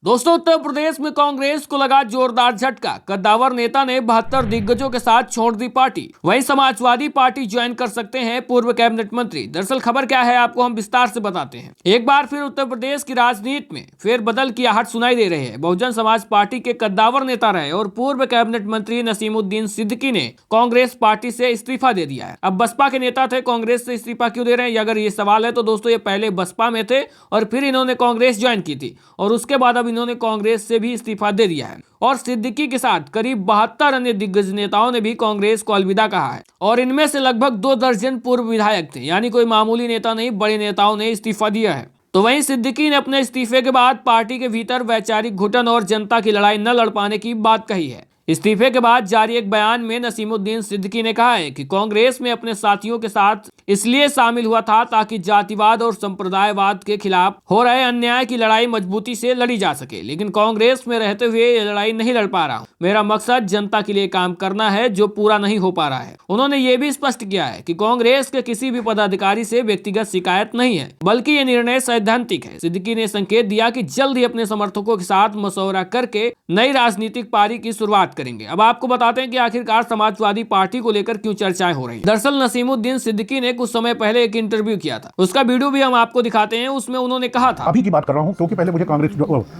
दोस्तों, उत्तर प्रदेश में कांग्रेस को लगा जोरदार झटका। कद्दावर नेता ने 72 दिग्गजों के साथ छोड़ दी पार्टी। वहीं समाजवादी पार्टी ज्वाइन कर सकते हैं पूर्व कैबिनेट मंत्री। दरअसल खबर क्या है, आपको हम विस्तार से बताते हैं। एक बार फिर उत्तर प्रदेश की राजनीति में फेरबदल की आहट सुनाई दे रही है। बहुजन समाज पार्टी के कद्दावर नेता रहे और पूर्व कैबिनेट मंत्री नसीमुद्दीन सिद्दीकी ने कांग्रेस पार्टी से इस्तीफा दे दिया है। अब बसपा के नेता थे, कांग्रेस से इस्तीफा क्यों दे रहे हैं, अगर ये सवाल है तो दोस्तों, ये पहले बसपा में थे और फिर इन्होंने कांग्रेस ज्वाइन की थी और उसके बाद अब इन्होंने कांग्रेस से भी इस्तीफा दे दिया है। और सिद्दीकी के साथ करीब 72 अन्य दिग्गज नेताओं ने भी कांग्रेस को अलविदा कहा है और इनमें से लगभग 2 दर्जन पूर्व विधायक थे, यानी कोई मामूली नेता नहीं, बड़े नेताओं ने इस्तीफा दिया है। तो वहीं सिद्दीकी ने अपने इस्तीफे के बाद पार्टी के भीतर वैचारिक घुटन और जनता की लड़ाई न लड़ पाने की बात कही है। इस्तीफे के बाद जारी एक बयान में नसीमुद्दीन सिद्दीकी ने कहा है कि कांग्रेस में अपने साथियों के साथ इसलिए शामिल हुआ था ताकि जातिवाद और संप्रदायवाद के खिलाफ हो रहे अन्याय की लड़ाई मजबूती से लड़ी जा सके, लेकिन कांग्रेस में रहते हुए ये लड़ाई नहीं लड़ पा रहा हूं। मेरा मकसद जनता के लिए काम करना है, जो पूरा नहीं हो पा रहा है। उन्होंने ये भी स्पष्ट किया है कि कांग्रेस के किसी भी पदाधिकारी से व्यक्तिगत शिकायत नहीं है, बल्कि ये निर्णय सैद्धांतिक है। सिद्दीकी ने संकेत दिया कि जल्द ही अपने समर्थकों के साथ मशवरा करके नई राजनीतिक पारी की शुरुआत करेंगे। अब आपको बताते हैं कि आखिरकार समाजवादी पार्टी को लेकर क्यों चर्चाएं हो रही हैं। दरअसल नसीमुद्दीन सिद्दीकी ने कुछ समय पहले एक इंटरव्यू किया था, उसका वीडियो भी हम आपको दिखाते हैं। उसमें उन्होंने कहा था, अभी की बात कर रहा हूं क्योंकि पहले मुझे कांग्रेस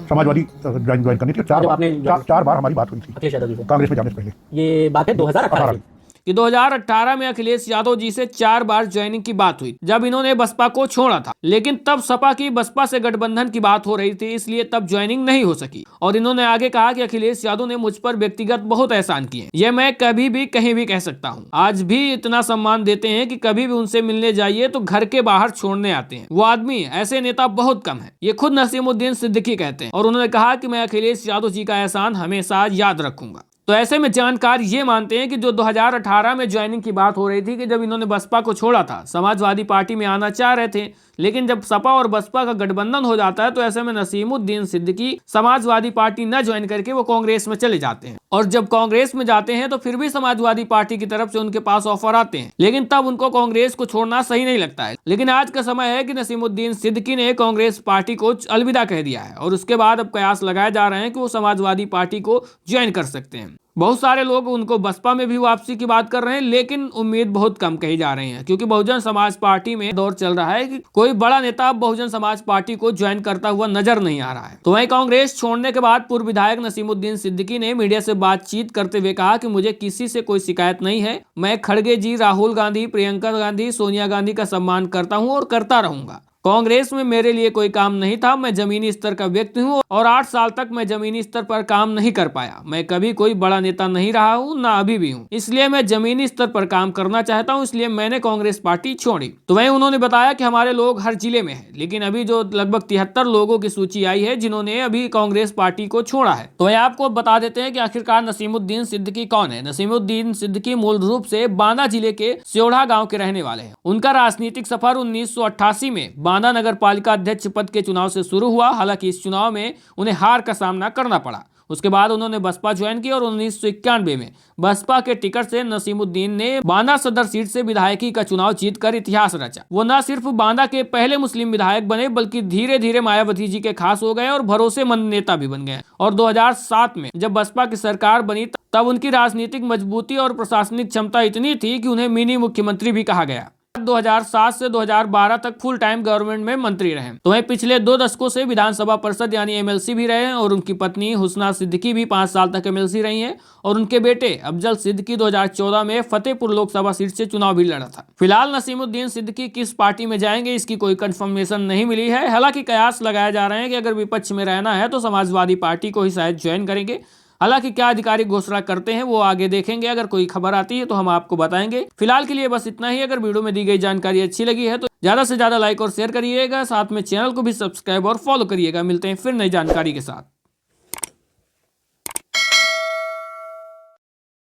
समाजवादी ज्वाइन करनी थी। चार बार हमारी बात हुई थी कांग्रेस में जाने से पहले। ये बात है 2018 की। कि 2018 में अखिलेश यादव जी से 4 बार ज्वाइनिंग की बात हुई जब इन्होंने बसपा को छोड़ा था, लेकिन तब सपा की बसपा से गठबंधन की बात हो रही थी, इसलिए तब ज्वाइनिंग नहीं हो सकी। और इन्होंने आगे कहा कि अखिलेश यादव ने मुझ पर व्यक्तिगत बहुत एहसान किए, ये मैं कभी भी कहीं भी कह सकता हूँ। आज भी इतना सम्मान देते हैं कि कभी भी उनसे मिलने जाइए तो घर के बाहर छोड़ने आते हैं। वो आदमी, ऐसे नेता बहुत कम है। ये खुद नसीमुद्दीन सिद्दीकी कहते हैं और उन्होंने कहा कि मैं अखिलेश यादव जी का एहसान हमेशा याद रखूंगा। तो ऐसे में जानकार ये मानते हैं कि जो 2018 में ज्वाइनिंग की बात हो रही थी कि जब इन्होंने बसपा को छोड़ा था, समाजवादी पार्टी में आना चाह रहे थे, लेकिन जब सपा और बसपा का गठबंधन हो जाता है तो ऐसे में नसीमुद्दीन सिद्दीकी समाजवादी पार्टी न ज्वाइन करके वो कांग्रेस में चले जाते हैं। और जब कांग्रेस में जाते हैं तो फिर भी समाजवादी पार्टी की तरफ से उनके पास ऑफर आते हैं, लेकिन तब उनको कांग्रेस को छोड़ना सही नहीं लगता है। लेकिन आज का समय है कि नसीमुद्दीन सिद्दीकी ने कांग्रेस पार्टी को अलविदा कह दिया है और उसके बाद अब कयास लगाए जा रहे हैं कि वो समाजवादी पार्टी को ज्वाइन कर सकते हैं। बहुत सारे लोग उनको बसपा में भी वापसी की बात कर रहे हैं, लेकिन उम्मीद बहुत कम कही जा रही है, क्योंकि बहुजन समाज पार्टी में दौर चल रहा है कि कोई बड़ा नेता बहुजन समाज पार्टी को ज्वाइन करता हुआ नजर नहीं आ रहा है। तो वहीं कांग्रेस छोड़ने के बाद पूर्व विधायक नसीमुद्दीन सिद्दीकी ने मीडिया से बातचीत करते हुए कहा कि मुझे किसी से कोई शिकायत नहीं है। मैं खड़गे जी, राहुल गांधी, प्रियंका गांधी, सोनिया गांधी का सम्मान करता हूँ और करता रहूंगा। कांग्रेस में मेरे लिए कोई काम नहीं था। मैं जमीनी स्तर का व्यक्ति हूं और 8 साल तक मैं जमीनी स्तर पर काम नहीं कर पाया। मैं कभी कोई बड़ा नेता नहीं रहा हूं, ना अभी भी हूं, इसलिए मैं जमीनी स्तर पर काम करना चाहता हूं, इसलिए मैंने कांग्रेस पार्टी छोड़ी। तो वहीं उन्होंने बताया कि हमारे लोग हर जिले में हैं, लेकिन अभी जो लगभग 73 लोगों की सूची आई है जिन्होंने अभी कांग्रेस पार्टी को छोड़ा है। तो वहीं आपको बता देते हैं कि आखिरकार नसीमुद्दीन सिद्दीकी कौन है। नसीमुद्दीन सिद्दीकी मूल रूप से बांदा जिले के स्योढ़ा गाँव के रहने वाले हैं। उनका राजनीतिक सफर 1988 में बांदा नगर पालिका अध्यक्ष पद के चुनाव से शुरू हुआ। हालांकि इस चुनाव में उन्हें हार का सामना करना पड़ा। उसके बाद उन्होंने बसपा ज्वाइन की और 1991 में बसपा के टिकट से नसीमुद्दीन ने बांदा सदर सीट से विधायकी का चुनाव जीतकर इतिहास रचा। वो न सिर्फ बांदा के पहले मुस्लिम विधायक बने, बल्कि धीरे धीरे मायावती जी के खास हो गए और भरोसेमंद नेता भी बन गए। और 2007 में जब बसपा की सरकार बनी तब उनकी राजनीतिक मजबूती और प्रशासनिक क्षमता इतनी थी कि उन्हें मिनी मुख्यमंत्री भी कहा गया। 2007 से 2012 तक फुल टाइम गवर्नमेंट में मंत्री रहे। तो वहीं पिछले 2 दशकों से विधानसभा परिषद यानी एमएलसी भी रहे हैं और उनकी पत्नी हुस्ना सिद्दीकी भी 5 साल तक एमएलसी रही हैं और उनके बेटे अफजल सिद्दीकी 2014 में फतेहपुर लोकसभा सीट से चुनाव भी लड़ा था। फिलहाल नसीमुद्दीन सिद्दीकी किस पार्टी में जाएंगे इसकी कोई कंफर्मेशन नहीं मिली है। हालांकि कयास लगाए जा रहे हैं कि अगर विपक्ष में रहना है तो समाजवादी पार्टी को ही शायद ज्वाइन करेंगे। हालांकि क्या आधिकारिक घोषणा करते हैं वो आगे देखेंगे। अगर कोई खबर आती है तो हम आपको बताएंगे। फिलहाल के लिए बस इतना ही। अगर वीडियो में दी गई जानकारी अच्छी लगी है तो ज्यादा से ज्यादा लाइक और शेयर करिएगा, साथ में चैनल को भी सब्सक्राइब और फॉलो करिएगा। मिलते हैं फिर नई जानकारी के साथ।